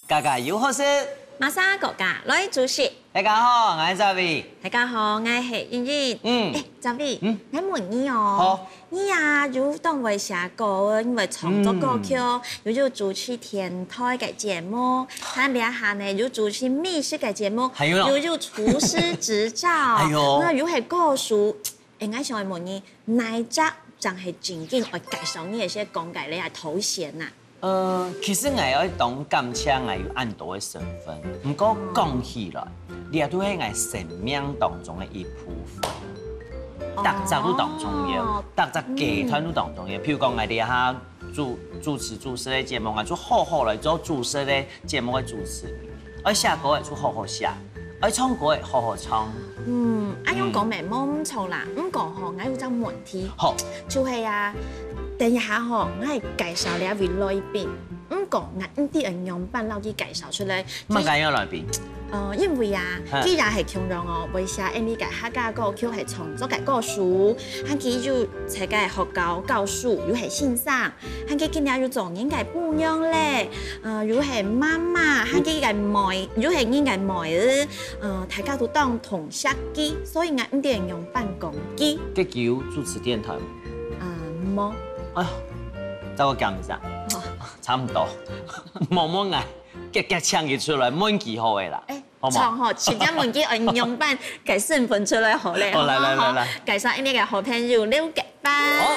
家家有好事。马上国家来主持。大家好，我係澤偉。大家好，我係欣欣。澤偉，我問你哦，好，你啊有當為寫歌，因為創作歌曲，有主持電台嘅節目，還有下呢有主持美食嘅節目，有廚師執照，那有係歌手。我想問你，哪一隻就係正經會介紹你嘅些講解你係頭銜呐？其實我要當感謝我有很多嘅身份，不過講起來，你都係我生命當中嘅一部分，特質都當重要，特質集團都當重要。譬如講我哋下主持嘅節目，我做好好嚟做主持嘅節目嘅主持，我寫歌會做好好寫，我唱歌會好好唱。阿勇講明冇唔錯啦，唔過嗬，我有隻問題，好，就係啊。等一下嗬，我係介紹你一位來賓，唔講我啲人用辦老啲介紹出嚟。乜介紹來賓？因為啊，佢也係強調我為寫 MV 嘅客家歌曲係創作嘅歌手，佢佢就設計學教書，又係先生，佢佢今日要做人嘅伴娘咧，又係媽媽，佢佢嘅妹，又係人嘅妹兒，大家都當同事機，所以我唔啲人用辦公機。佢叫主持電台？冇。哎呀，走個咁咋？差唔多，冇乜嗌，夾唱佢出來，滿幾好嘅啦。好冇？好，全家滿幾按用辦嘅身份出來好咧。來，介紹你嘅好朋友劉傑班。好。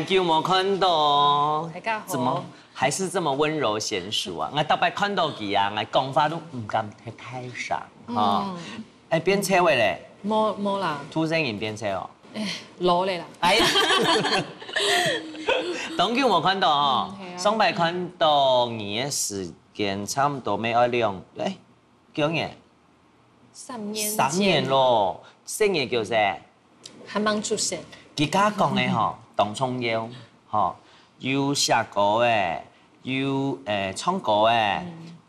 叫我看到，大家好。怎麼還是這麼溫柔賢淑啊？我特別看到佢啊，我講話都唔敢太上。變車位咧？冇啦。突然間變車哦。攞嚟啦！哎呀，當叫我看到哦，上擺看到你嘅時間差唔多未愛兩，幾多年？3年咯，4年叫咩？還蠻出色。佢家講嘅嗬，當創業，嗬，要寫歌嘅，要唱歌嘅。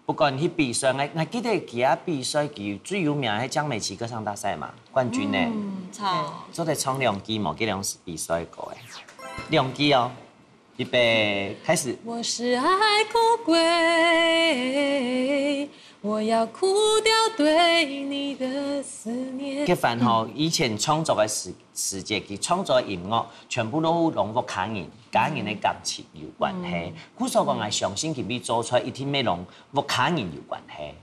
不過去比賽，我記得佢啊比賽佢最有名係江美琪歌唱大賽嘛，冠軍咧。錯。做得唱2季嘛，幾兩比賽過誒，2季哦，預備開始。我是愛哭鬼，我要哭掉對你的思念。佢凡吼以前創作嘅時節，佢創作嘅音樂全部都同屋企人、家人嘅感情有關係。故所講係相信佢哋做出來一定要同屋企人有關係，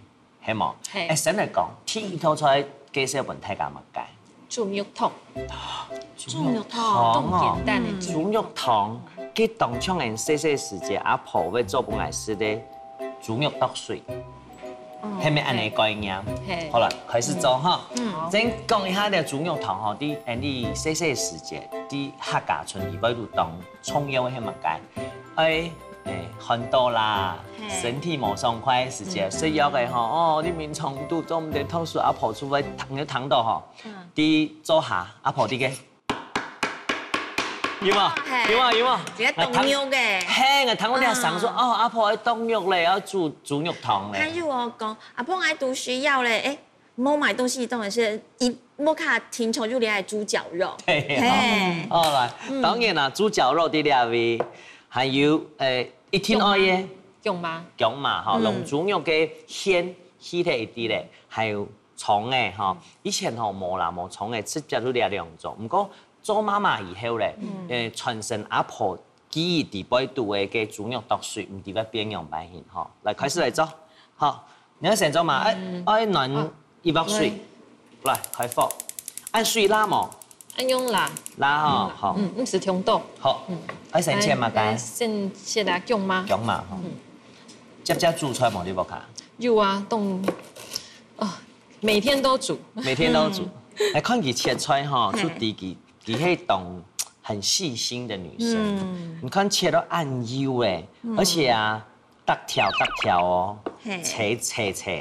係冇？係。先嚟講，第一套出來介紹本大家乜解？豬肉湯。豬肉湯，咁簡單嘅豬肉湯，佢當唱人細細時節，阿婆會做本來是咧豬肉剁水。係咪按你概念？好啦，開始做哈。先講一下啲豬肉湯吼，啲細細時節，啲客家村而家都當重要嘅係乜解？很多啦，身體冇爽快嘅時節，需要嘅吼，啲面腸都做唔得透水，阿婆出嚟燙到吼，啲做下阿婆啲嘅。有冇？自己凍肉嘅。係，我睇我哋想說，阿婆係凍肉嚟，要煮豬肉湯咧。還有我講，阿婆愛都需要咧，冇買東西當然是冇卡聽從就嚟係豬腳肉。係。好來，當然啦，豬腳肉啲兩位，還有一天愛嘅薑麻，嚇，龍豬肉嘅鮮起嚟一啲咧，還有葱嘅嚇。以前吼冇啦，冇葱嘅，直接都兩種，唔過。做媽媽以後咧，傳承阿婆記憶地輩度嘅豬肉剁水，唔知個邊樣擺先嗬。嚟開始嚟做，好，你先做嘛？愛暖1碗水，嚟開火，按水拉冇？按用拉。拉嗬，好。唔是聽到。好，愛先切嘛解？先切啦薑麻。薑麻，接煮出來冇啲冇卡？有啊，每天都煮。每天都煮，嚟看佢切出來嗬，出啲佢。佢係懂很細心的女生，你看切到按油誒，而且啊，得條哦，切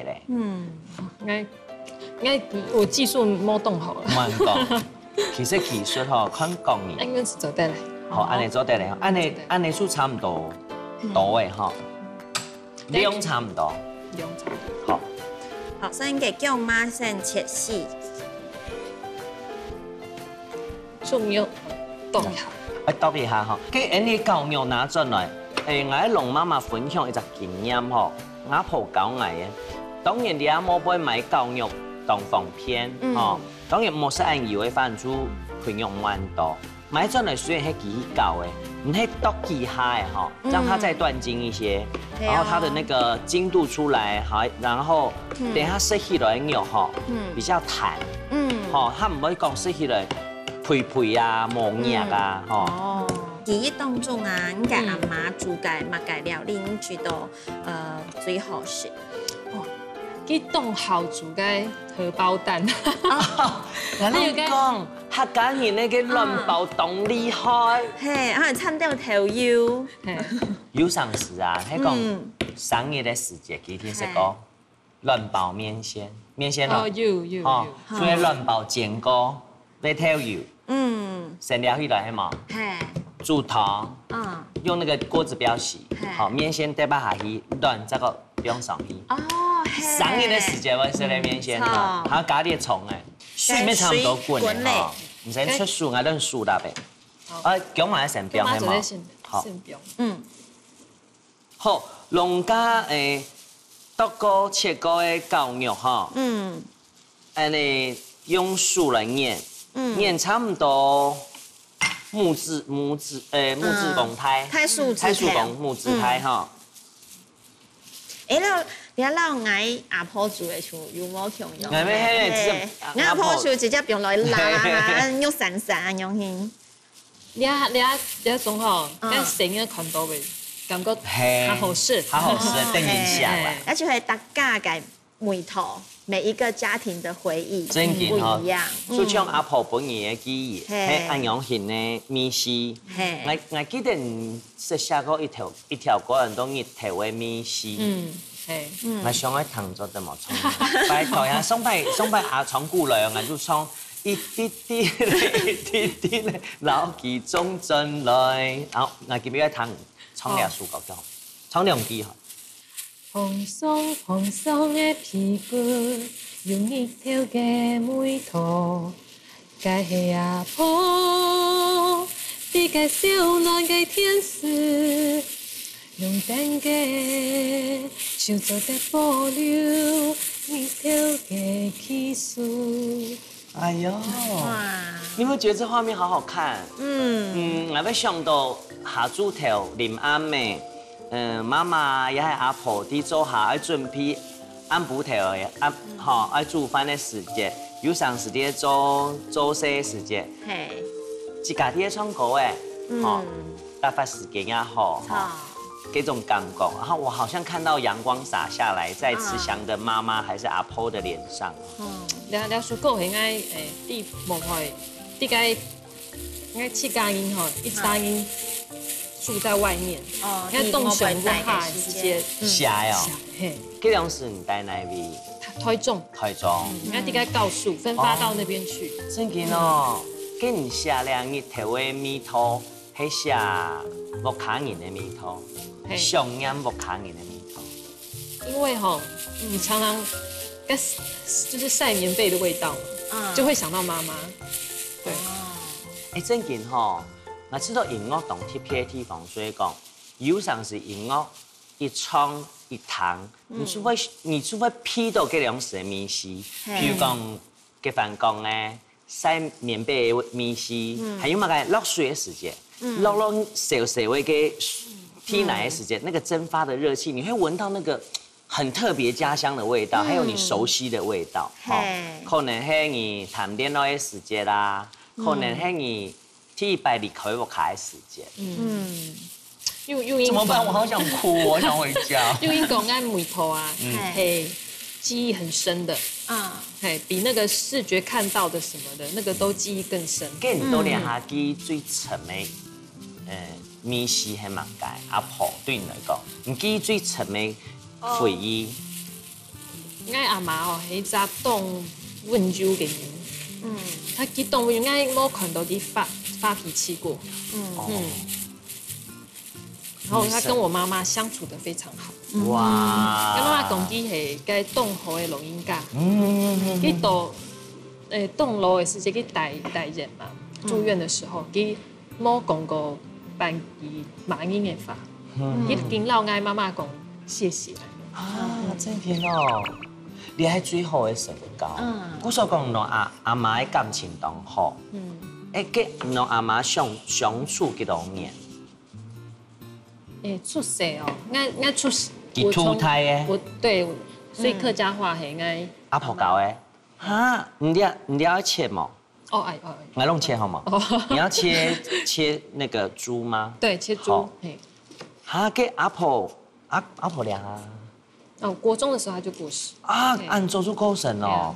咧。我技術冇動好。唔係講，其實技術嗬，看講你。應該是做得嚟。好，按你做得嚟，按你數差唔多誒嗬，量差唔多。好。好，先給薑麻先切絲。豬肉剁一下，剁一下哈，給你狗肉拿進來，我龙妈妈分享一个经验吼，阿婆教我的，当然你阿冇俾买教育当防骗吼，当然冇使按以为犯主培养蛮多，买转来虽然係幾教的，你係多幾下的吼，让它再断筋一些，然后它的那个筋度出来，好，然后等下食起來肉吼，比較彈，吼，它唔會講食起來脆脆啊、磨硬啊，吼。記憶當中啊，你嘅阿媽煮嘅乜嘅料理，你覺得最好食？佢凍好煮嘅荷包蛋。我你講客家人那個卵包凍厲害，係，可能參到頭腰。有上時啊，係講商業的時節，幾天食過卵包麵線，麵線咯，有，所以卵包煎過，你頭油，成料起來係嘛？煮湯，用那個鍋子不要洗，好，麵線得把下去，卵這個不用上去。商業的時節我食咧麵線，還加啲蔥誒，水咪差唔多滾嘅，唔使出水，我都水啦唄。講埋成邊係嘛？好，好，農家剁過切過嘅狗肉哈，你用水來醃，醃差唔多。木質公胎，太素公木質胎哈。你老嗌阿婆煮嘅厝有冇強用？我阿婆厝直接用來拉，用散散用去。你種吼，跟成個看到嘅感覺較好食，等印象啦。而且係大家嘅味道。每一個家庭的回憶不一樣，就像阿婆本人嘅記憶，係安陽縣嘅米絲。我記得食下過一條個人都熱頭嘅米絲。我想喺糖做得冇錯，拜託呀，送拜阿廠姑娘啊，就送一啲啲咧，老記中進來，然後我記得糖沖兩數夠咗，沖兩支嗬。蓬鬆的皮膚，用一條嘅梅頭，該係阿婆，比該小暖嘅天使，用蛋嘅手做的保留，一條嘅氣數。哎呦，你有沒有覺得這畫面好好看？我要想到下豬頭林阿妹。媽媽也係阿婆啲做下愛準備按補頭嘅，愛煮飯嘅時節，有上時啲做些時節，自家啲唱歌誒，打發時間也好，這種感覺。然後我好像看到陽光灑下來，在慈祥的媽媽還是阿婆的臉上。你說過係愛啲木開，啲該愛七家人嗬，一家人。住在外面，因為凍上溫下直接下哦。這種是唔帶哪位？台中。應該點解告訴分發到那邊去？真嘅哦，給你下兩日頭嘅米湯，係下木卡人嘅米湯，上飲木卡人嘅米湯。因為吼，你常常就是曬棉被的味道，就會想到媽媽。對。真嘅吼。我知道音樂同貼嘅地方，所以講有上是音樂一唱一彈，你除非批到嗰兩時嘅米絲，譬如講嘅飯講咧曬棉被嘅米絲，還有乜嘅落水嘅時節，落小嘅天奶嘅時節，那個蒸發的熱氣，你會聞到那個很特別家鄉的味道，還有你熟悉的味道。可能係你談戀愛嘅時節啦，可能係你第一百里口我開時間，怎麼辦？我好想哭，我想回家。因為講按梅頭啊，係記憶很深的，比那個視覺看到的什麼的，那個都記憶更深。更多年下記憶最深的，米絲係乜嘅？阿婆對你嚟講，你記憶最深的回憶？應該阿媽哦，係扎凍溫州嘅人，他佢凍應該冇看到啲發脾氣過，然後他跟我媽媽相處得非常好。哇！跟媽媽講佢係該凍好嘅錄音架，佢到凍樓嘅時節，佢帶人嘛，住院的時候，佢冇講過辦佢馬英嘅法，一定老爱妈妈讲谢谢。啊，真甜哦！你係最好嘅身高。我所講，儂阿媽嘅感情當好。跟儂阿媽相處幾多年？出世哦，我出世。佢出胎嘅。對，所以客家話係愛。阿婆教嘅。哈，你要切嗎？哦，哎。我弄切好嗎？你要切那個豬嗎？對，切豬。哈，給阿婆倆啊。哦，國中的時候他就過世啊，按做出過身哦。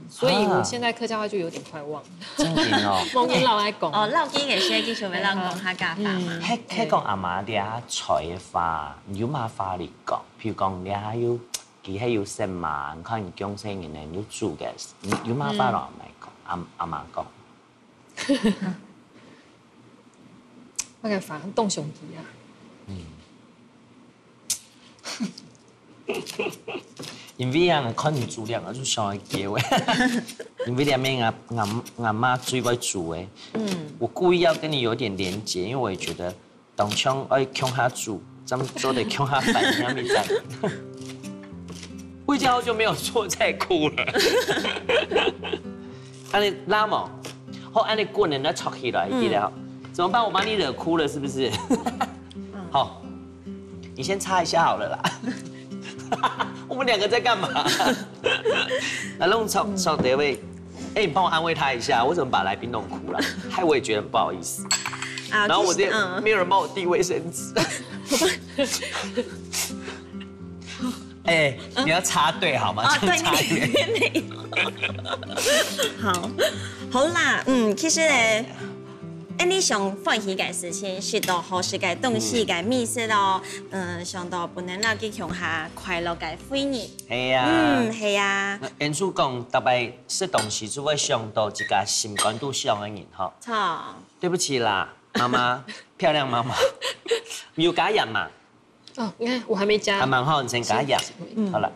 所以我現在客家話就有點快忘。真甜哦。冇見老愛講。哦，老幾嘅時繼續俾咱講客家話嘛。迄講阿媽啲啊菜嘅花，有嘛花嚟講？譬如講你還有佢係有食嘛，可能江西人咧有煮嘅，有嘛花落咪講阿媽講。我嘅飯凍上機啊。因為啊，看你煮量，我就想叫誒。因為兩邊阿媽最愛煮誒。我故意要跟你有點連結，因為我也覺得當槍愛強下煮，咱們做得強下飯，你咪在。我已經好久沒有做菜哭了。按你拉嘛，好按你滾人家炒起來，記得好。怎麼辦？我把你惹哭了，是不是？好，你先擦一下好了啦。我們兩個在幹嘛？來弄炒碟位，哎，你幫我安慰他一下，我怎麼把來賓弄哭了？害我也覺得很不好意思。然後我這沒有人幫我遞衛生紙。哎，你要插對好嗎？哦，對，好啦，其實咧。你想歡喜嘅事情，學到好事嘅東西嘅美食咯，想到不能讓佢強下快樂嘅回憶。係啊，係啊。因此講，特別食東西就會想到一個心肝肚小嘅人哈。錯。對不起啦，媽媽，漂亮媽媽，有加鹽嘛？哦，你看我還沒加。還蠻好，你先加鹽。好了，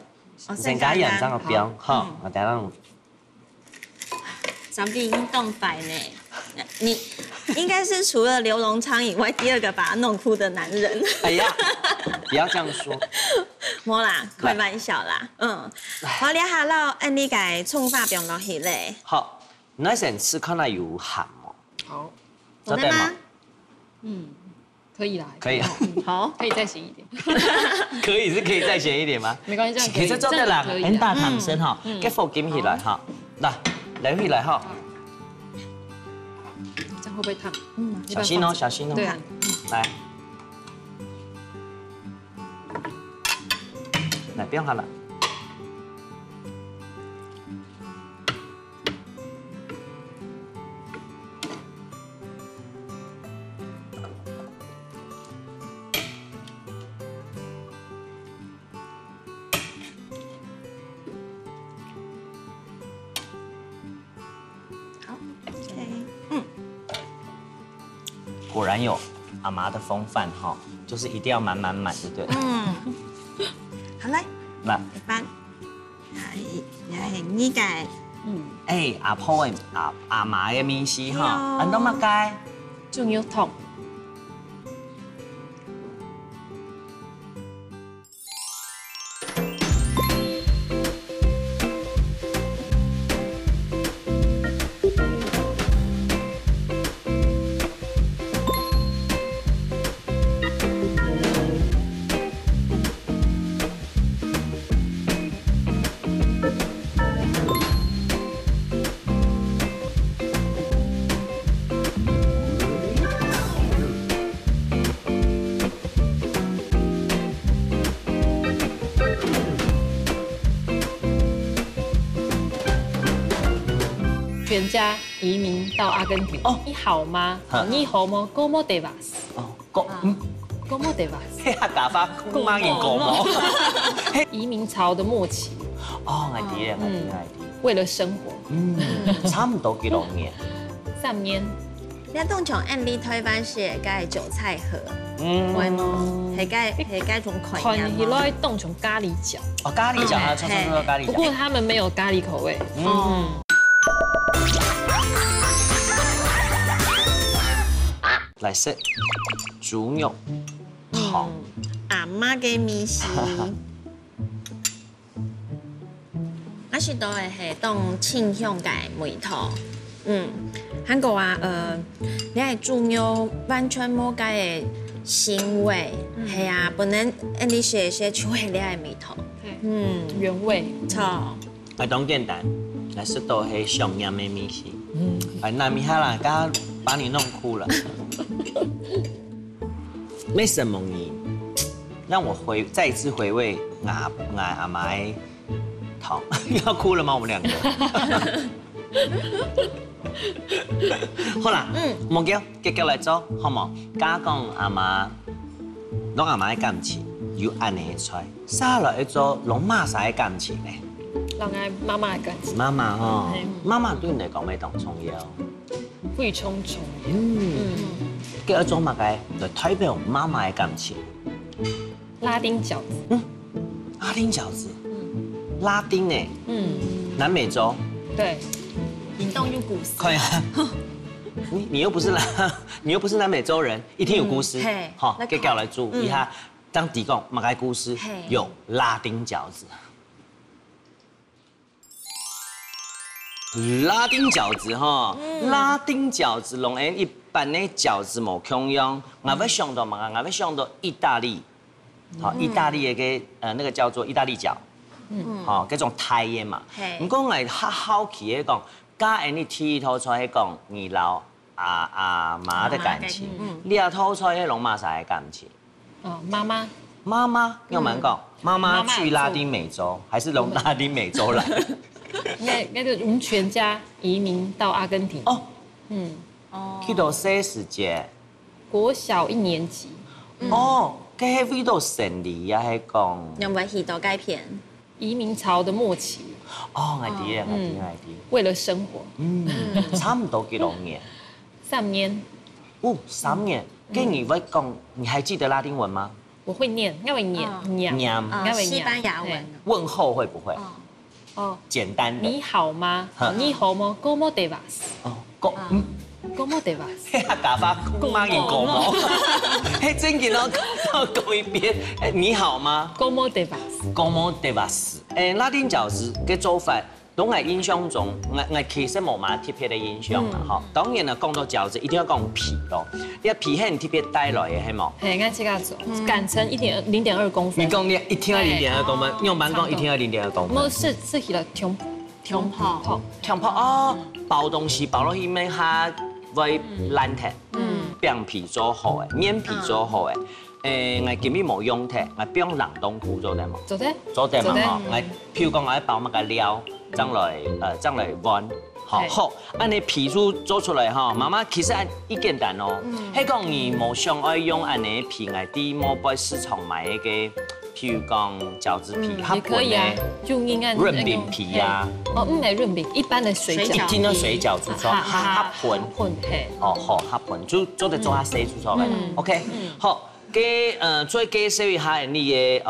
你先加鹽，這樣個標，好，我等下。咱們已經凍飯呢。你應該是除了劉榮昌以外，第二個把他弄哭的男人。哎呀，不要這樣說。冇啦，開玩笑啦。我哋下樓按你嘅蔥花變落去咧。好，那先吃看它有鹹哦。好，做對嗎？可以啦。可以。好，可以再鹹一點。可以是可以再鹹一點嗎？沒關係，這樣可以。其實做得啦，很大湯身哈，給火kiếm起來哈，來起來哈。會不會燙？小心哦，小心哦。對啊，來，不用它了。果然有阿媽的風範哈，就是一定要滿，對不對？好嘞。嗱，班，又係呢個。哎，阿婆嘅阿媽嘅面試哈，按到乜街？仲要燙。全家移民到阿根廷。哦，你好嗎？你好嗎 ？¿Cómo te vas？ 哦，¿Cómo te vas？ 客家話講乜嘢講冇？移民潮的末期。哦，我知啦，為了生活。差唔多幾多年？3年。你通常按你台灣是個韭菜盒，會麼？係個種款樣嗎？看起來凍成咖喱醬。哦，咖喱醬啊，錯咖喱醬。不過他們沒有咖喱口味。來食豬肉糖。阿妈嘅米线，我是都会系当清香嘅梅头。韩国啊，你系猪肉完全冇嘅腥味，系啊，不能你写出嚟你系梅头。原味。错。啊，当简单，但是都是上盐的米线。那米哈啦，刚刚把你弄哭了。没什么你，让我再一次回味阿妈的糖。要哭了吗？我们两个。好啦，冇叫，继续来做，好冇？假讲阿妈，拢阿妈的感情，有安尼出来，啥来做拢妈啥的感情呢？让爱妈妈的感情。妈妈吼，妈妈对你来讲咩当重要？非常重要。第二种嘛个，就代表妈妈的感情。拉丁饺子。拉丁饺子。拉丁诶。南美洲。对。引动有故事。快啊！你又不是南美洲人，一听有故事，好，给我来注意下，当提供马个故事有拉丁饺子。拉丁饺子哈，拉丁饺子拢跟一般的饺子冇共样，我要想到嘛，我要想到意大利，好，意大利的那个叫做意大利饺，好，嗰种泰的嘛。唔过我较好奇的讲，加你剃头出来讲，你老阿妈的感情，你也吐出来龙马啥的感情？妈妈。妈妈，要蛮讲，妈妈去拉丁美洲，还是从拉丁美洲来？那个我们全家移民到阿根廷。去到谁时节？国小1年级。嗰位到胜利啊，係講。有冇去到改片？移民潮的末期。我知啊。为了生活。差唔多幾多年？3年。3年。跟你會講，你還記得拉丁文嗎？我會念，我會念。西班牙文。問候會不會？簡單的。你好嗎？你好嗎 ？Como te vas？Como te vas？ 打發公媽見過冇？真見到講一遍，你好嗎 ？Como te vas？Como te vas？ 拉丁餃子嘅做法，都係印象中，我其實冇乜特別嘅印象啦。嗬，當然啦，講到餃子一定要講皮咯。你個皮係特別帶來嘅係冇？係，我這個做，擀成0.2公分。你講你一天要0.2公分，用板講一天要0.2公分。冇是起了胸泡哦，包東西包落去面下會爛鐵，餅皮做好嘅，面皮做好嘅。我今日冇用鐵，我不用冷凍庫做得冇？做得嘛嗬，我譬如講我包乜嘅料，將來煨。好，按你皮酥做出來哈，媽媽其實一簡單哦。係講你冇想愛用按你皮嚟啲冇喺市場買嘅，譬如講餃子皮、也可以啊，就應該潤餅皮啊。唔係潤餅，一般的水餃。一聽到水餃做出黑盤，好黑盤，就做得做下細出嚟。OK， 好，再介紹一下你嘅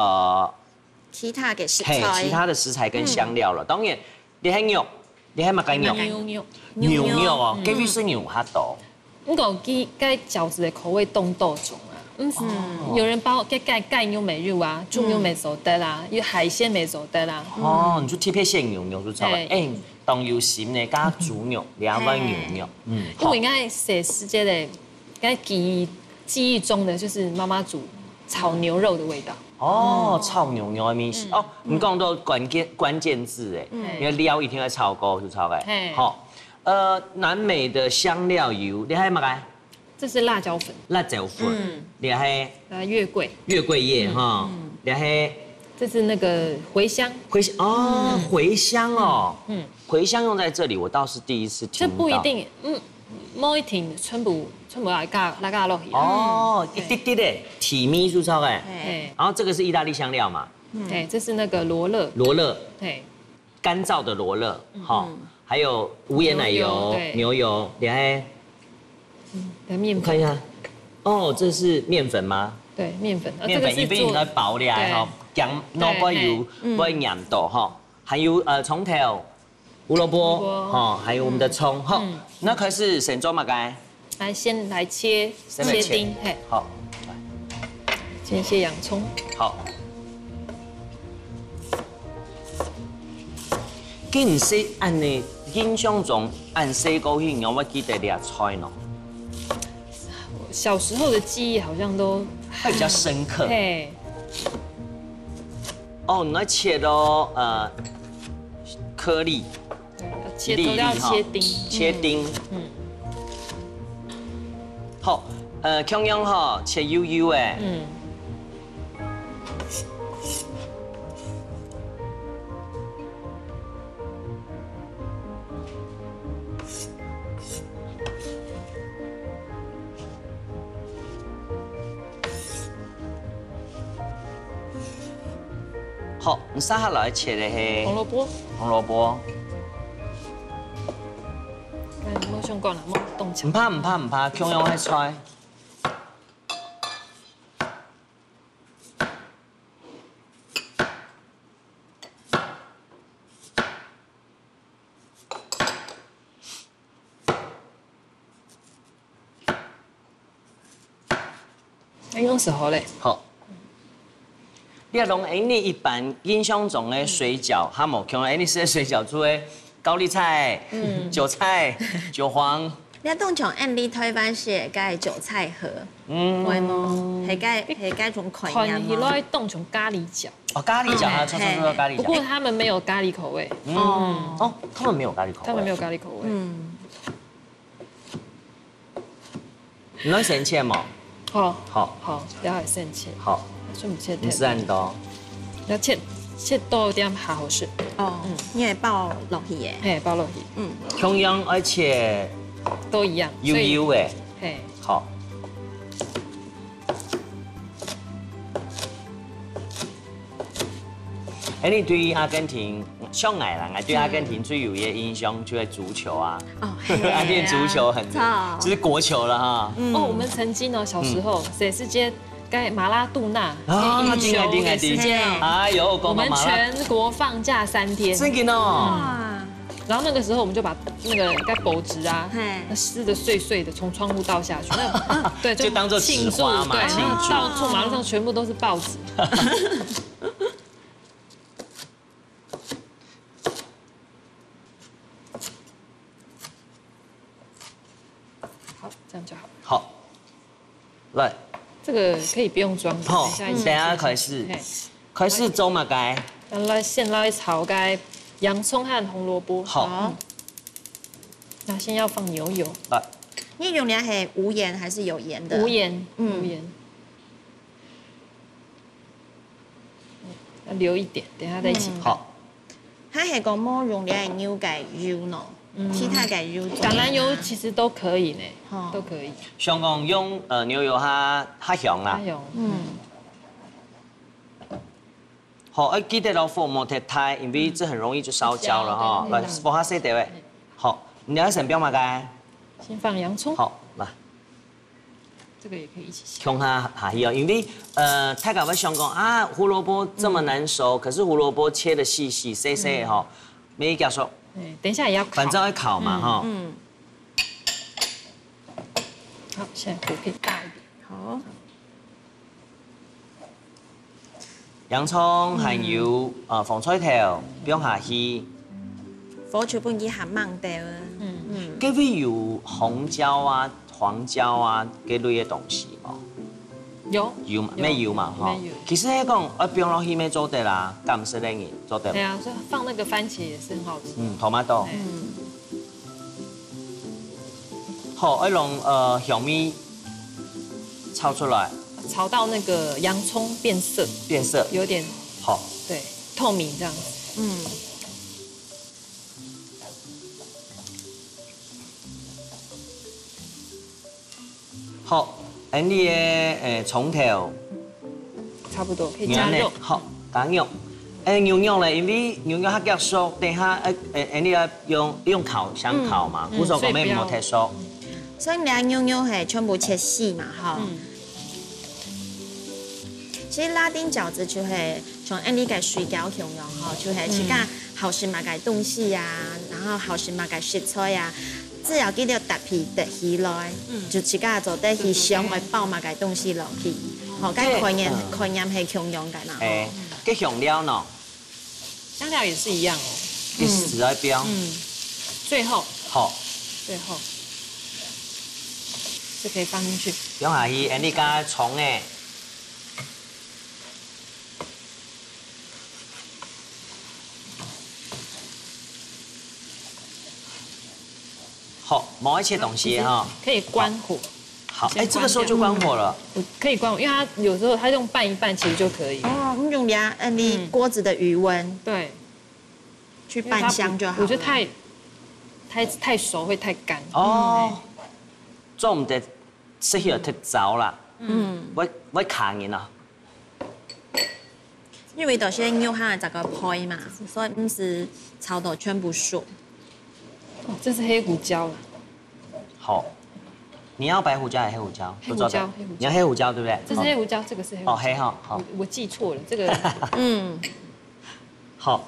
其他嘅食材，其他的食材跟香料了。當然，你係肉。你係乜雞肉？牛肉哦，幾位是牛較多。我講佢cái餃子的口味動多種啊，有人包cái蓋牛美肉啊，豬牛美手得啦，有海鮮美手得啦。你就特別鮮牛肉就錯啦。當有餡呢加豬肉，兩碗牛肉。因為應該寫世界的，應該記憶中的就是媽媽煮炒牛肉的味道。炒牛肉的米線你講到關鍵字哎，因為料一定要炒過就炒嘅。好，南美的香料油，你係乜嘅？這是辣椒粉。辣椒粉，你係？月桂。月桂葉哈，你係？這是那個茴香。茴香哦。茴香用在這裡，我倒是第一次聽到。這不一定，某一天全部來加落去。一滴滴的提米酥炒嘅。然後這個是意大利香料嘛？對，這是那個羅勒。羅勒。對。乾燥的羅勒，好，還有無鹽奶油、牛油，你還？麵粉。看一下，這是麵粉嗎？對，麵粉。麵粉一邊來包嚟哈，薑蘿蔔油會鹽到哈，還有蔥頭、胡蘿蔔，還有我們的蔥，好，那開始先做乜嘅？來先來切丁，好，先切洋葱。好。既然是按你印象中按细个时候，我记得你也菜喏，小时候的记忆好像都会比较深刻。嘿，哦，那切咯颗粒，切都要切丁，切丁。好，姜样哈切幼幼的。好，你撒下来切的是红萝卜。红萝卜。莫上讲啦，莫动枪。唔怕，姜样喺菜。用时候嘞。好。你啊，拢你一般印象中的水饺，哈冇像你食的水饺做的高丽菜、韭菜、韭黄。你当像按你台湾是个韭菜盒，会么？係個種概念嗎？可以當成咖喱餃。哦，咖喱餃啊，錯咖喱餃。不過他們沒有咖喱口味。哦，他們沒有咖喱口味。他們沒有咖喱口味。你能先切嗎？好，了解先切。好。唔是很多，要切多一點較好食。哦，因為包落去嘅。嘿，包落去。同樣而且都一樣。油油嘅。嘿。好。你對於阿根廷上來啦，對阿根廷最有嘅印象就係足球啊。哦，阿根廷足球很，就是國球了哈。哦，我們曾經哦，小時候寫世界。在馬拉杜納羽球的時間，哎呦，我們全國放假3天，真的哦。然後那個時候我們就把那個該報紙啊，那撕得碎碎的，從窗戶倒下去，對，就當做慶祝嘛，對，到處馬路上全部都是報紙。好，這樣就好。好，來。這個可以不用裝。好，等下開始做嘛該。先來炒該洋蔥和紅蘿蔔。好。那先要放牛油。來。你用的係無鹽還是有鹽的？無鹽，無鹽。要留一點，等下再一起。好。它係個麼用的係牛改油呢？其他嘅油，橄欖油其實都可以呢，都可以。香港用牛油較香啦。好，記得老火莫太太，因為這很容易就燒焦了哈。來，放下水碟位。好，你要先標嘛該？先放洋蔥。好，來。這個也可以一起下。向下去哦，因為太搞會想講啊，胡蘿蔔這麼難熟，可是胡蘿蔔切得細細細細的哈，沒夾熟。等一下也要烤，反正要烤嘛哈。好，現在火可以大一點。好。洋蔥還有紅菜頭標下去。火全部已經係燜掉啦。嗰邊有紅椒啊、黃椒啊嗰類嘅東西冇？有嘛？咩有嘛？哈。其實係講標落去咩做得啦，咁唔識得嘅做得。對啊，所以放那個番茄也是很好吃。tomato。好，一籠香米炒出來。炒到那個洋蔥變色。變色。有點。好。對，透明這樣子。好。你嘅蔥頭，差不多可以加肉。好，加肉。牛肉咧，因為牛肉較夾熟，等下你要用烤箱烤嘛，無所謂咩冇太熟。所以你牛肉係全部切細嘛，哈。其實拉丁餃子就係從你嘅水餃形容哈，就係自家後時買嘅東西啊，然後後時買嘅食材啊。只要記得搭皮搭起來，就自家做得去上來包埋嘅東西落去。好，该概念係強用㗎嘛。誒，嘅香料呢？香料也是一樣哦。嘅時來標。最後。好。最後。就可以放進去。用下去，你加葱誒。好，某一些東西哈。可以關火。好，哎，這個時候就關火了。可以關火，因為它有時候它用拌一拌其實就可以。哦，你用你鍋子的餘溫。對。去拌香就好。我覺得太熟會太乾。哦。做唔得，適合剔走啦。我卡人啊。因為有些牛它這個配嘛，所以不是炒到全部熟。哦，這是黑胡椒。好。你要白胡椒還是黑胡椒？黑胡椒，你要黑胡椒對不對？這是黑胡椒，這個是黑胡椒。哦，黑哈，好。我記錯了，這個。好。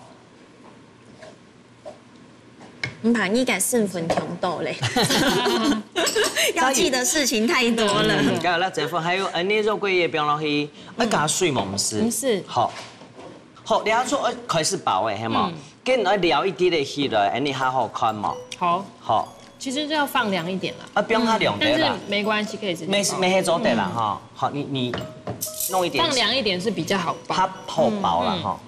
唔怕你嘅成分太多嘞，要記的事情太多了。加了這份，還有你肉桂葉變落去，加水嘛唔是？唔是。好，好，你要做開始爆誒，係嘛？跟我撩一啲的起來，你還好看嘛？好。好。其實就要放涼一點啦。不用它涼的啦。但是沒關係，可以直接。沒黑做的啦哈。好，你弄一點。放涼一點是比較好爆。它好薄啦哈。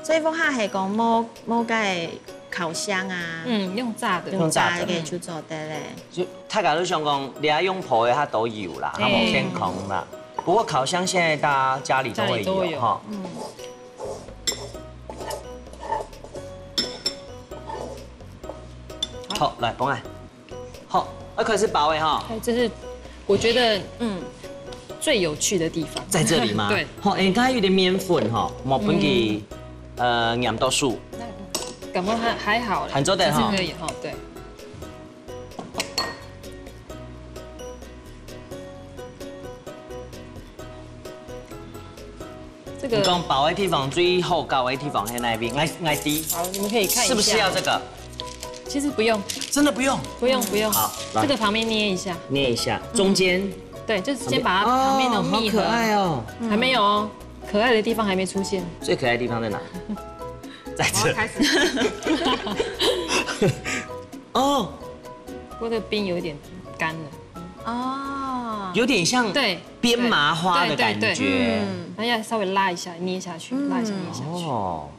這份客係講冇嘅烤箱啊。用炸的。用炸嘅就做得咧。就大家都想講，你要用破的它都有啦，它冇天空啦。不過烤箱現在大家家裡都會有哈。好，來，幫我。好，開始包誒哈。這是我覺得最有趣的地方。在這裡嗎？對。好，剛才有點麵粉哈，冇本給鹽豆酥。感覺還好。很做得哈。可以哈，對。這個。講包的地方最好搞的地方喺那邊，愛滴。好，你們可以看一下。是不是要這個？其實不用，真的不用，不用。好，這個旁邊捏一下，捏一下，中間，對，就是先把它旁邊那種密合。好可愛哦，還沒有哦，可愛的地方還沒出現。最可愛的地方在哪？在這。開始。哦，我的冰有點乾了。哦，有點像編麻花的感覺。那要稍微拉一下，捏下去，拉一下，捏下去。哦，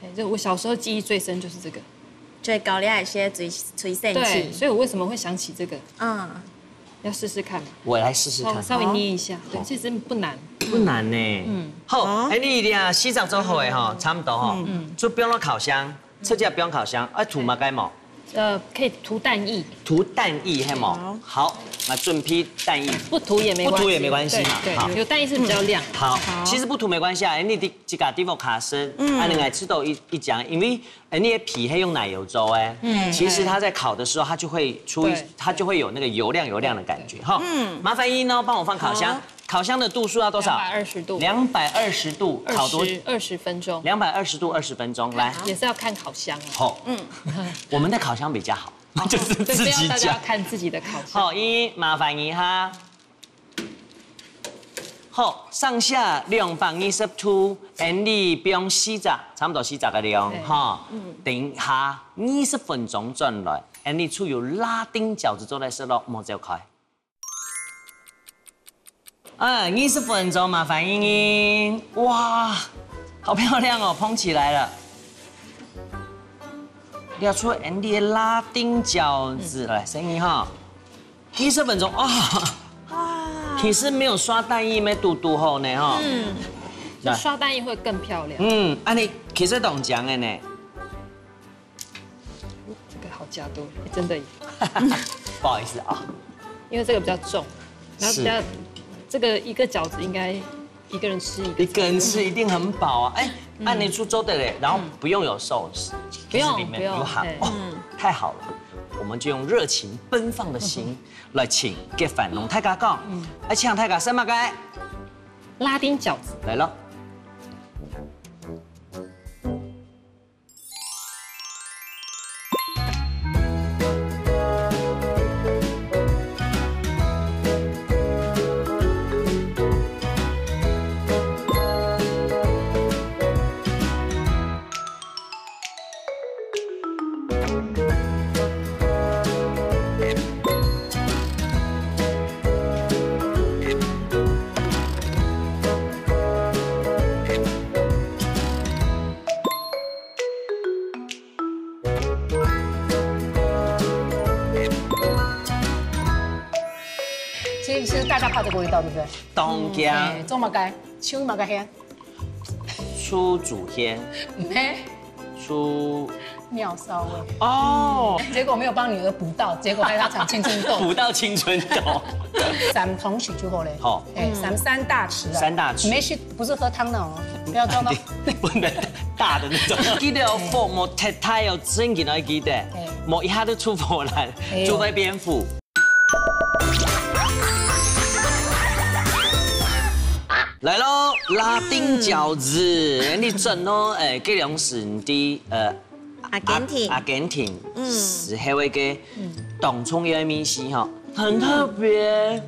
哎，這我小時候記憶最深就是這個。最高厲害些最神奇。對，所以我為什麼會想起這個？要試試看嘛。我來試試看。稍微捏一下，對，其實不難。不難呢。好，哎，你一定要洗澡做好的哈，差不多哈。就不用了烤箱，這家不用烤箱，塗嘛該冇？可以塗蛋液。塗蛋液係冇？好，那準備蛋液。不塗也沒關係。不塗也沒關係嘛。對，有蛋液是比較亮。好，其實不塗沒關係啊，你的這個地方卡身，你愛吃到一講，因為你的皮係用奶油做哎，其實它在烤的時候，它就會有那個油亮的感覺哈。麻煩一呢，幫我放烤箱。烤箱的度數要多少？220度。220度烤多20分鐘。220度20分鐘，來。也是要看烤箱啊。好，我們的烤箱比較好，就是自己講。大家要看自己的烤箱。好，麻煩一下。好，上下220度，你不用洗澡，差不多洗澡嘅量，哈。等下20分鐘轉來，你出有拉丁餃子做來食咯，冇就開。20分鐘，麻煩茵茵。哇，好漂亮哦，蓬起來了。要出 Andy 的拉丁餃子來，聲音哈。20分鐘啊，其實沒有刷蛋液，沒嘟嘟好呢哈。刷蛋液會更漂亮。你其實懂講的呢。這個好加多，真的。不好意思啊，因為這個比較重，然後比較。這個一個餃子應該一個人吃一吃一定很飽啊！哎，按你出粥的嘞，然後不用有壽司，不用有餡哦，太好了！我們就用熱情奔放的心來請給反龍大家講，來請大家什麼嘅？拉丁餃子來咯！较怕这个味道，对不对？当家做嘛该，手嘛该香，出煮香，嘿，出尿骚味。哦，结果没有帮女儿补到，结果害她长青春痘。补到青春痘。三桶水就好嘞。好，三大匙啊。3大匙。没去，不是喝汤那种哦，不要装到。不能大的那种。記得要火莫太太要真嘅來記得，莫一下都出火來，除非蝙蝠。來咯，拉丁餃子，你整咯，計量是啲阿根廷，是迄位嘅當沖嘅米線吼，很特別。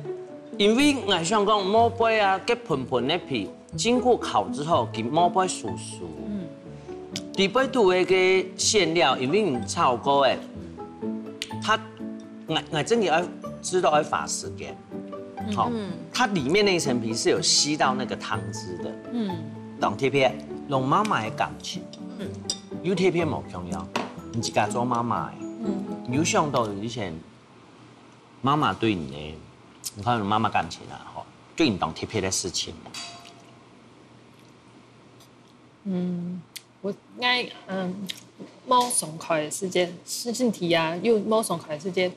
因為我想講毛貝啊，結盆盆的皮，經過烤之後，給毛貝酥酥。底背土的個餡料，因為唔炒過誒，我真嘅要知道要法時間。好，它裡面那一層皮是有吸到那個湯汁的。當貼片，用媽媽的感情。有貼片冇重要，你自家做媽媽的。有想到以前媽媽對你的。你看媽媽感情啊，哈，對你當貼片的事情。我應該貓鬆開的時間，身體啊，又貓鬆開的時間，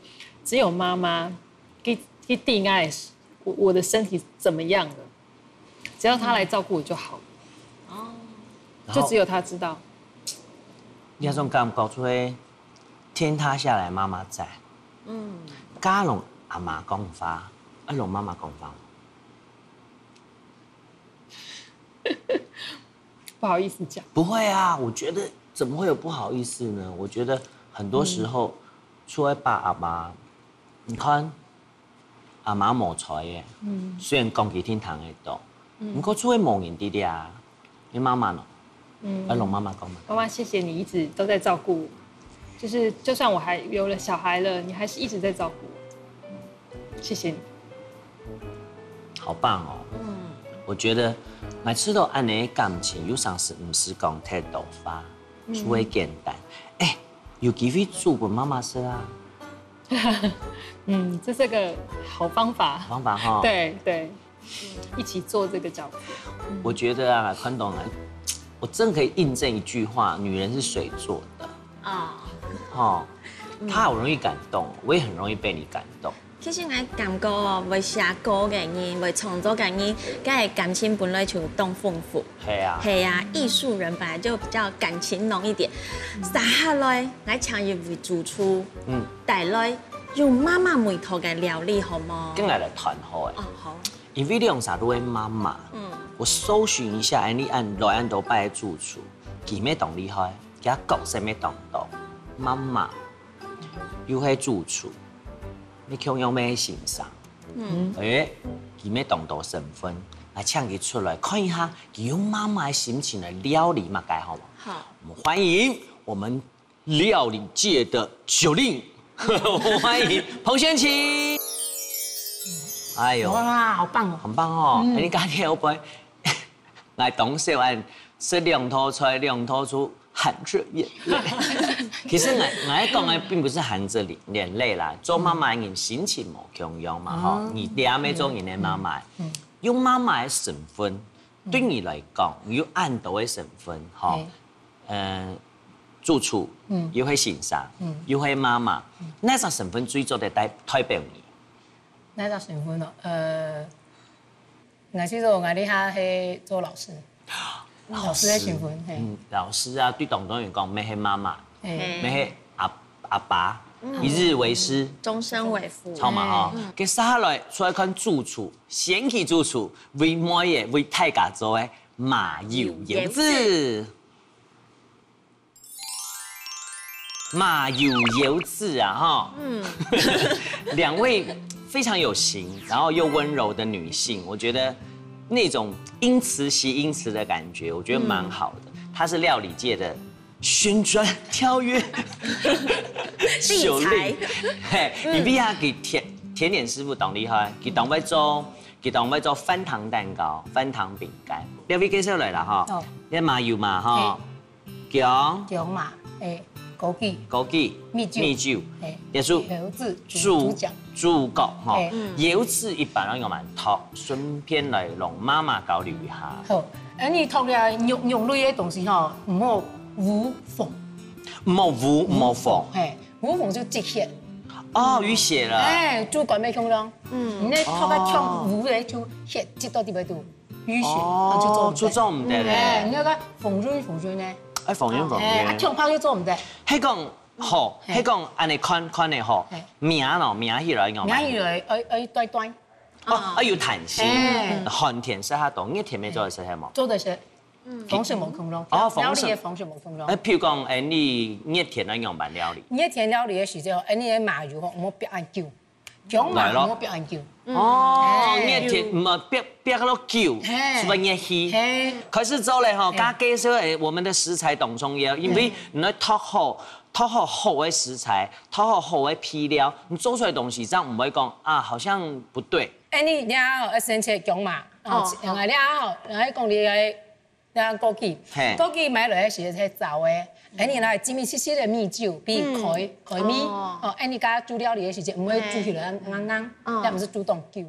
只有媽媽給定愛我的身體怎麼樣了，只要她來照顧我就好。哦，就只有她知道。你那種感覺出來，天塌下來媽媽在。家龍阿媽講法。阿龍媽媽講法，不好意思講。不會啊，我覺得怎麼會有不好意思呢？我覺得很多時候，出來爸阿媽，你看阿媽冇才嘅，雖然講幾天聽得到，不過出來冇人啲啲啊，你媽媽呢？阿龍媽媽講嘛。媽媽，謝謝你一直都在照顧我，就算我還有了小孩了，你還是一直在照顧我，謝謝你。好棒哦！我覺得每次都按你感情，有時是唔是講太多話，除非簡單。有機會煮給媽媽吃啊！這是個好方法。方法哈。對，一起做這個角色。我覺得啊，寬東人，我真可以印證一句話：女人是水做的。她好容易感動，我也很容易被你感動。其實我感覺哦，會寫歌嘅人，會創作嘅人，佢感情本來就當豐富。係啊，藝術人本來就比較感情濃一點。接下來，我請一位主廚，帶來用媽媽味道嘅料理，好嗎？跟嚟談好誒。好。因為兩啥都係媽媽。我搜尋一下，你按來按都拜主廚，佢咩當厲害？佢角色咩當到？媽媽又係主廚。你強用咩欣賞？佢咩當到身份，來請佢出來看一下，佢用媽媽的心情來料理嘛，該好嗎？好。我們歡迎我們料理界的九令，歡迎彭宣琪。哎呦！哇，好棒哦！很棒哦！你家啲會唔會來動手按食兩頭菜，兩頭出？含着眼淚，其實我講的並不是含着眼淚啦。做媽媽人心情冇強樣嘛，哈！你兩妹做人的媽媽，用媽媽的身份對你來講，你有按到的身份，哈，主廚，又係先生，又係媽媽，哪種身份最做得代表你？哪種身份咯？我是做我哋下係做老師。老師的身份，老師啊，對當中人講，咩係媽媽，咩係阿爸，一日為師，終身為父，好嘛哈。佢下來出來看主廚，先去主廚為乜嘢？為大家做嘅麻油柚子，麻油柚子啊哈。兩位非常有型，然後又溫柔的女性，我覺得。那種因詞襲因詞的感覺，我覺得蠻好的。它是料理界的旋轉跳躍秀才。你必要給甜點師傅當厲害，佢當會做翻糖蛋糕、翻糖餅乾。你位介紹來啦哈，你麻油嘛哈，薑嘛，枸杞、枸杞、蜜酒，也是油脂、猪脚。猪角哈，油脂一般人用蛮托，顺便来让妈妈交流一下。好，你托了肉类的东西吼，唔好无缝，唔好糊，唔好缝。无缝就积血。哦，淤血了。主管咩腔咯？你托个腔糊咧就血积到啲位度，淤血就做唔得咧。你那个缝润咧。缝润。腔泡就做唔得。迄讲。好，迄讲安尼看的好，名起来用。名起来，短短。哦，有弹性。寒甜适合冻，热甜咩做得适合冇？做得适，风水无空咯。哦，料理的风水无空咯。譬如讲，你热甜来用办料理。热甜料理的时候，你的麻油吼，唔好别按久，姜麻唔好别按久。哦，热甜唔係別嗰久，是不熱氣。開始做咧吼，加介紹我們的食材當中要，因為你托好的食材，托好的配料，你做出來的東西，這樣唔會講啊，好像不對。你了後先切姜麻，然後了後，然後講你個枸杞買來的時係糟的。你來精密細細的米酒，比開米，你加煮料理的時間唔會煮起來硬，也唔是煮凍酒。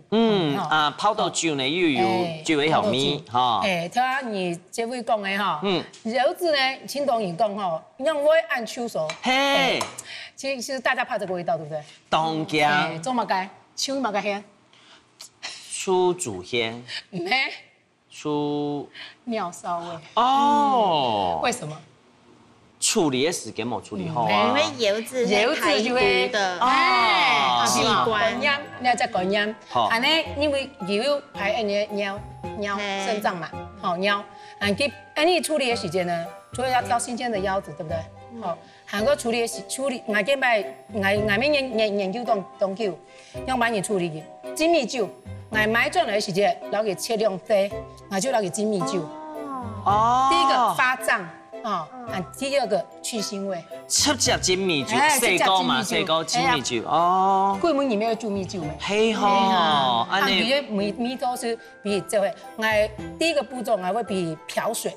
泡到酒呢又有酒味好米，哈。聽下你這位講的哈，油脂呢，青東人講哈，讓我按手熟。嘿，其實大家怕這個味道，對不對？當然。做乜嘅？手乜嘅香？出煮香。咩？出尿騷味。哦。為什麼？處理的時間冇處理好啊，因為油脂排毒的器官，你要再講音，安尼因為油排你的尿腎臟嘛，好尿，你處理的時間呢，除了要挑新鮮的腰子，對不對？好，韓國處理我今擺我們研究東久，用把你處理嘅精米酒，我買轉來的時間，攞佢切兩塊，我就攞佢精米酒，第一個發脹。第二個去腥味，七隻精米酒，細個精米酒哦。貴門裡面有煮米酒沒？嘿吼，安尼米都是比這會，我第一個步驟我會比漂水，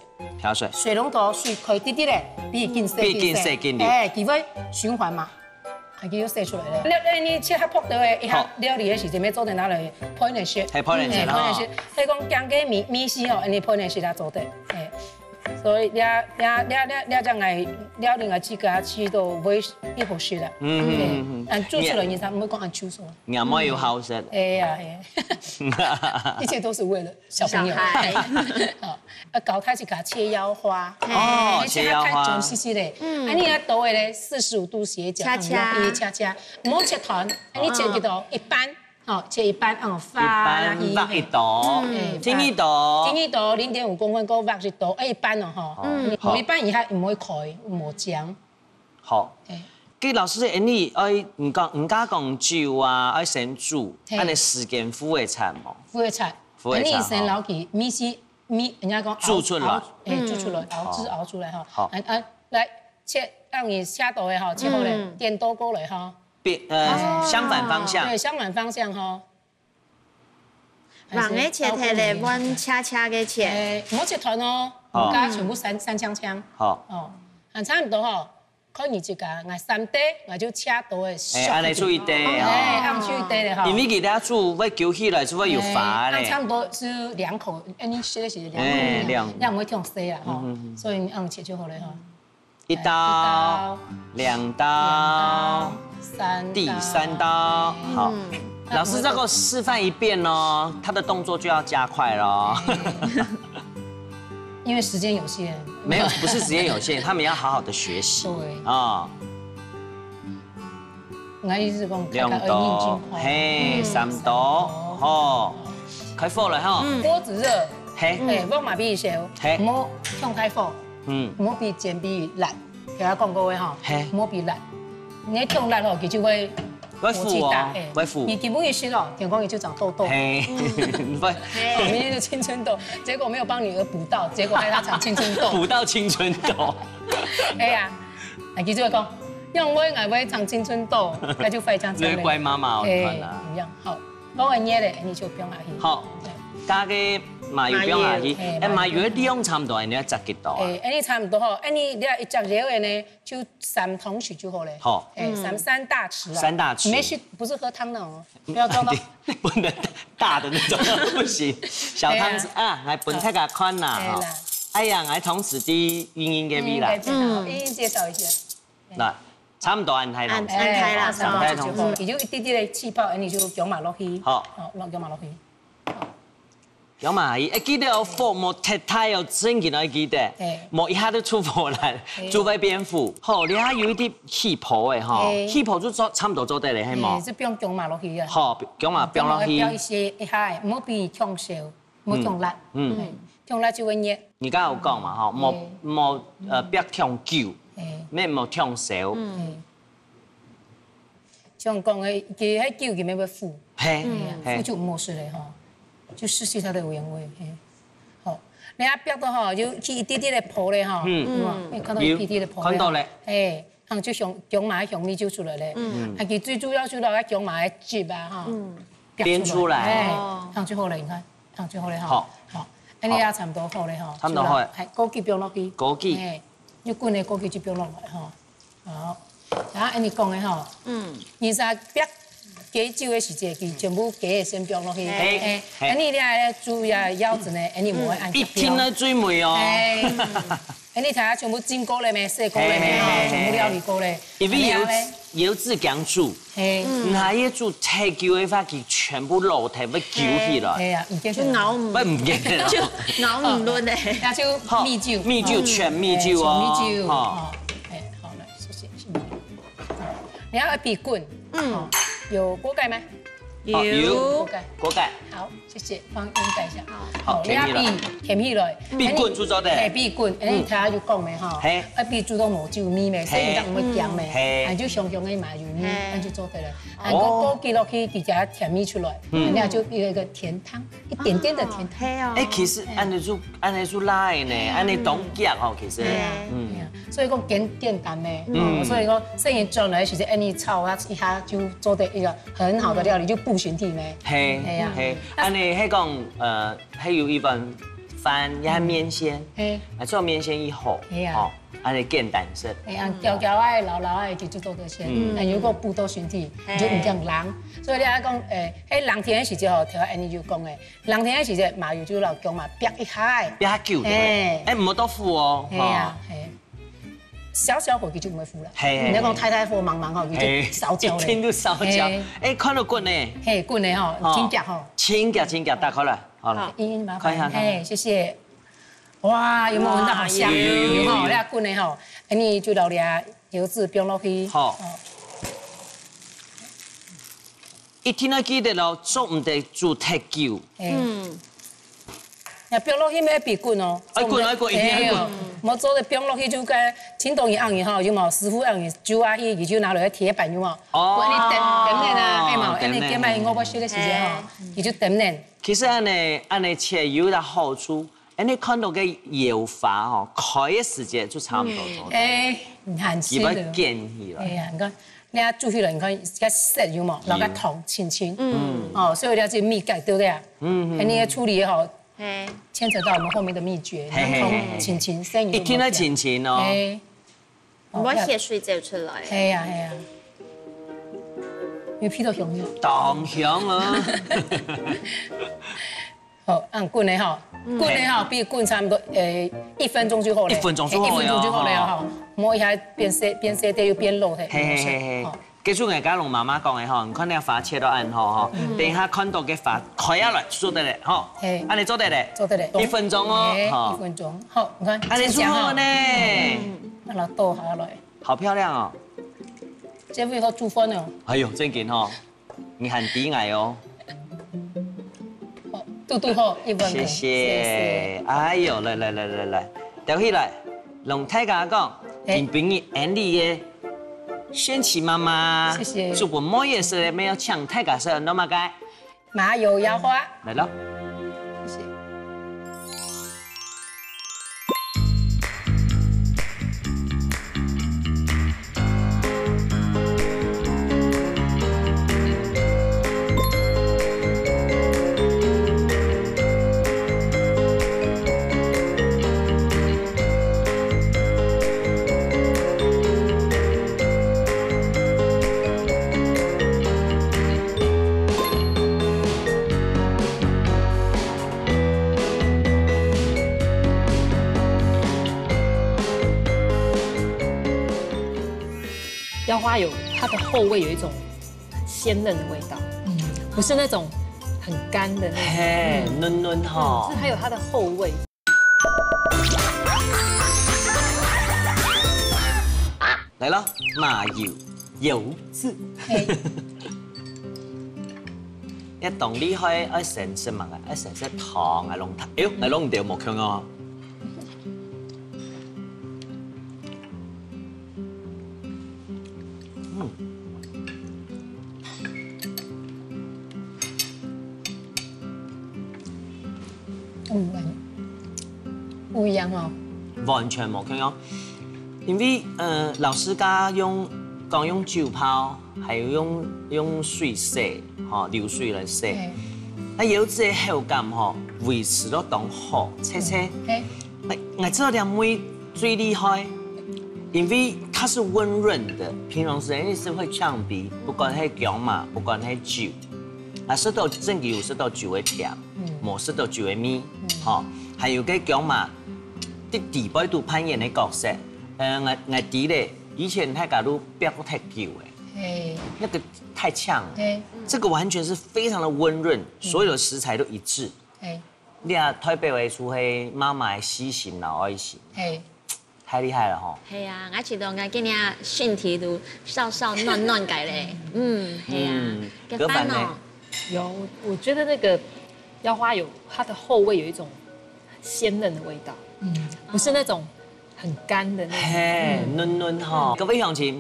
水龍頭水開滴滴咧，比更細，佢會循環嘛，佢要洗出來咧。你切下泡到嘅一下料理嘅時陣，要做在哪裡？泡那些，係泡那些啦。你講講嘅米絲哦，你泡那些來做的，所以這樣料理我自己吃到會一好食啦。煮出來你才唔會講按手熟。也冇有好食。哎呀，一切都是為了小朋友。搞它是給它切腰花。哦，切腰花。中細細的。你要倒嘅45度斜角，恰，唔好切團。你切幾多？一般。切一般，挖一刀，聽一刀0.5公分，個挖一刀，一般哦，哈，一般以下唔會開，冇漿。好，給老師，你愛唔加講酒啊，愛先煮，安尼時間付會差冇？付會差，你先撈起米，人家講煮出來，煮出來，熬出來哈。好，來切，讓你下刀嘅哈，切好咧，點刀過來哈。相反方向。對，相反方向哈。人嘅切係咧，阮恰嘅切。唔好切團哦，而家全部三槍。好。差唔多吼，看你這個，我3滴，我就切到嘅。安尼注意滴。按注意滴咧吼。因為佢哋煮會揪起來，就會有發咧。差唔多是2口，你切的是2口，你唔會太細啊吼，所以你按切就好咧吼。1刀、2刀。第3刀，好，老師再給我示範一遍哦，他的動作就要加快咯。因為時間有限。沒有，不是時間有限，他們要好好的學習。對。啊。我意思講2刀，嘿，3刀，哦，開火了哈。鍋子熱，嘿，放麻痹少，唔好放太火，唔好比煎比辣，其他講過位哈，唔好比辣。你燙辣吼，佢就會腐哦，會腐。你基本一濕哦，天光你就長痘痘。明天就青春痘，結果沒有幫女兒補到，結果害她長青春痘。補到青春痘。哎呀，佢就會講，讓我會長青春痘，那就非常之。你乖媽媽，我看啦。一樣好，幫我捏咧，你就不用阿姨。好，加個麻油标下去，麻油的量差唔多，你要10几度啊？你差唔多吼，你一只料的呢，就3汤匙就好了。好，3大匙啊。3大匙。没事，不是喝汤那种哦，不要装到。不能大的那种，不行。小汤匙啊，来分太个宽啦哈。哎呀，来同时的莹莹给你啦。莹莹介绍一下。来，差唔多按开啦。按开啦，差不多就好。伊就一滴滴的气泡，你就芎麻落去。好，落芎麻落去。芎麻伊，记得火莫太太哦，真紧要记得，莫一下就出火来，除非蝙蝠。好，你还有一啲气泡的哈，气泡就做差唔多做得嚟，係冇？是芎麻落去啊。好，芎麻芎落去。芎一些一下，唔好變強少，唔好強辣。強辣就會熱。而家有講嘛，吼，莫別強久，咩莫強少。像講嘅，佢喺久佢咪會腐，腐就冇事嘞哈。就失去它的原味，好，你一煸到吼，就去一滴滴的泡咧哈，看到一滴滴的泡，看到咧，就芎麻的香味就出来咧，佢最主要就那個芎麻的汁啊哈，煸出來，最好咧，你看，最好咧哈，好，你也差唔多好咧哈，差唔多好，係枸杞煸落去，枸杞，要滾嘅枸杞就煸落來哈，好，然後你講嘅哈，其實煸。雞酒的時節，佢全部雞嘅先煸落去。你咧煮呀腰子呢，你唔會按一聽咧最美哦。你睇下全部蒸過咧咩，細過咧咩，全部料理過咧。因為油脂強煮，唔係一煮太久嘅話，佢全部落體會攪起來。係啊，唔見就咬唔，不唔見就咬唔落咧。那就米酒，米酒全米酒哦。米酒，好來，謝謝。你要一筆滾，有鍋蓋嗎？有鍋蓋。好，謝謝，幫您蓋一下。好，你要甜起來，必滾煮咗嘅。必滾，你睇下就講咩哈？一必煮到無酒味咩，所以唔會鹹咩，就香香嘅麻油味，咁就做得了。枸杞落去，佢加甜味出來，那就有一個甜湯，一點點的甜湯。其實按你做拉呢，按你懂夾哦，其實。所以講簡單呢，所以講生意做來其實按你炒啊一下就做得一個很好的料理，就不尋體咩？係啊，按你係講還有一份飯，也係麵線，做麵線以後，按你簡單些。膠啊、老啊，就做得先。如果不多尋體，就唔驚冷。所以你講喺冷天嘅時節吼，條按你就講嘅，冷天嘅時節麻油就落薑嘛，煸一下，煸下久嘅，唔好多腐哦。係啊，係。小小火佢就唔會腐啦。係。你講太大火茫茫吼，佢就燒焦咧。一聽都燒焦。看到滾咧。係滾咧吼，清夾吼。清夾，打開來，好啦。看一下。謝謝。哇，有冇聞到好香？有吼，你啊滾咧吼，你就留啲油脂煸落去。好。一聽到記得咯，做唔得煮太久。那煸落去咩必滾哦？滾，一定滾。冇做的煸落去就跟青島人按吼，就冇師傅按煮啊去，佢就拿落去鐵板用哦。哦。你點咧啊？係冇，你點埋我不熟嘅時間吼，佢就點咧。其實按你切有啲好處，你看到嘅油法吼，開嘅時間就差唔多咗。唔限時。而家見起來。係啊，你看，你啊煮起來，你看個色有冇？落個糖清清。哦，所以你要知秘訣對不對啊？你嘅處理吼。牽扯到我們後面的秘訣，從清清生一聽到清清哦，唔好血水走出來。係啊，要皮到香嘅。當香啊！好，滾咧吼，比滾差唔多1分鐘就好咧。1分鐘就好咧吼，摸一下變色啲又變老嘅。記住人家龍媽媽講嘅嗬，你看你個飯切到暗號嗬，等下看到嘅飯開下來做得嚟，嗬，按你做得嚟，1分鐘哦，1分鐘，好，你看，按你做好呢，那攞倒下來，好漂亮哦，這會好煮飯哦，哎呦，真勁嗬，你很低矮哦，嘟好，1分鐘，謝謝，哎呦，來，掉起來，龍太家講，今晡日安利嘅。仙琪媽媽，謝謝。做個乜嘢事沒有搶太假事，那麼該麻油腰花來咯。腰花有它的后味有一种鲜嫩的味道，不是那种很干的那种，嘿，嫩嫩哈，是还有它的后味。来了，麻油油脂。一冻你可以成食物嘅，成食糖啊，弄糖，哎呦，嚟弄唔掉冇強啊！不一样哦，完全冇強，因為老師家講用酒泡，還有用水洗，流水來洗。那油脂的口感維持到當好，切。我這兩味最厲害，因為它是溫潤的，平常時你是會嗆鼻，不管係薑嘛，不管係酒，食到正嘅有食到酒的甜，冇食到酒的味，還有嘅薑嘛，啲地擺度扮演的角色，我記得以前太假如不要太久那個太嗆了，這個完全是非常的溫潤，所有的食材都一致。你啊，台北為出係媽媽的細心老愛心，太厲害了吼。係啊，我覺得我今日身體都少少暖暖嘅咧，係啊。隔板呢？有，我覺得那個腰花有它的後味有一種鮮嫩的味道，不是那種很乾的那種。嘿，嫩嫩吼。各位鄉親。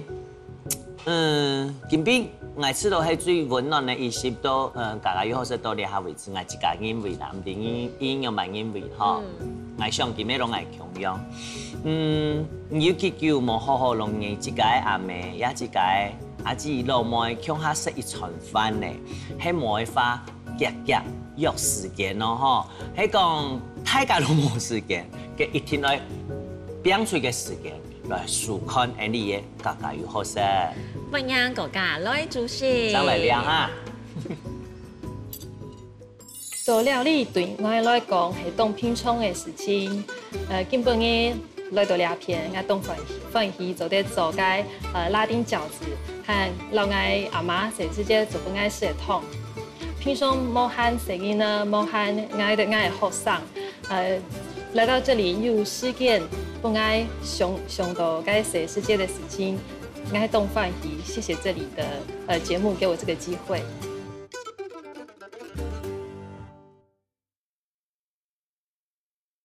今邊我吃到係最溫暖的意思都家家有好食到你下位置，我自家認為啦，唔定應用埋認為嗬。我想今日攏係強樣，有幾久冇好好弄嘢，自家阿妹也自家阿姊老妹強下食一餐飯咧，係冇花夾約時間咯嗬，係講大家都冇時間，嘅一天來編出嘅時間。來數看你嘅家家有好食，不然國家來煮食。上來了哈。做料理對我來講係當平常嘅事情。今晡日來到兩片，我當歡喜做啲做嘅拉丁餃子，和老我阿媽食直接做本愛食嘅湯。平常冇慳食嘅呢，冇慳我的學生，來到這裡有時間。不愛想到該寫世界的事情，愛動翻譯，謝謝這裡的節目給我這個機會。